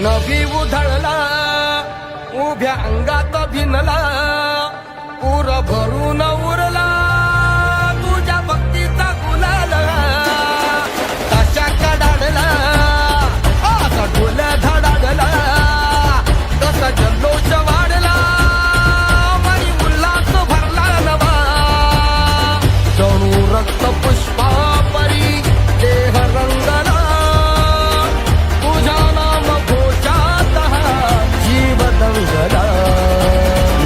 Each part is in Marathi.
नभी उधळला उभ्या अंगात भिनला पूर भरून उरला तुझ्या भक्तीचा गुलाल कशा कडाडला असा ढोल धडाडला तसा जल्लोष वाढला मनी उल्हास भरला नवा जणू रक्त पुष्पा परी देह रंगला तुझ्या नाम घोषात जीव दंगला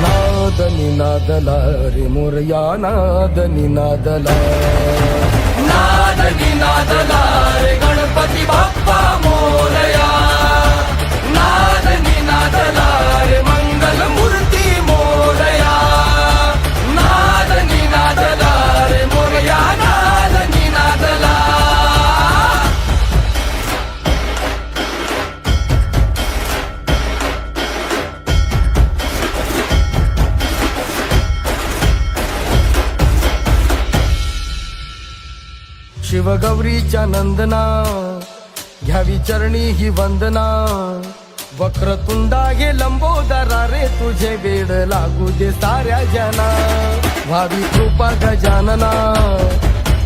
नाद निनादला रे मोरया नाद निनादला नाद निनादला रे गणपती बाप्पा मोरया नाद निनादला रे मंगल मूर्ती मोरया नाद निनादला रे मोरया नाद निनादला शिवगौरीच्या नंदना घ्यावी चरणी ही वंदना वक्रतुंडा हे लंबोदरा रे तुझे वेड लागू दे साऱ्या जना भावी कृपा गजानना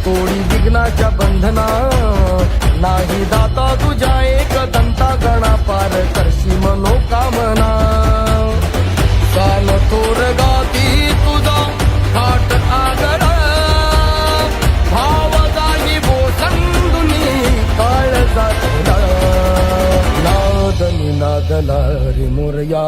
तोडी विघ्नाच्या बंधना नाही दाता तुझ्या एक दंता गणा पार करशी मनोकामना काल थोर गाती तुझा थाट आगरा भाव जागी बोसंदुनी काळ जातला नाद निनादला रे मोरया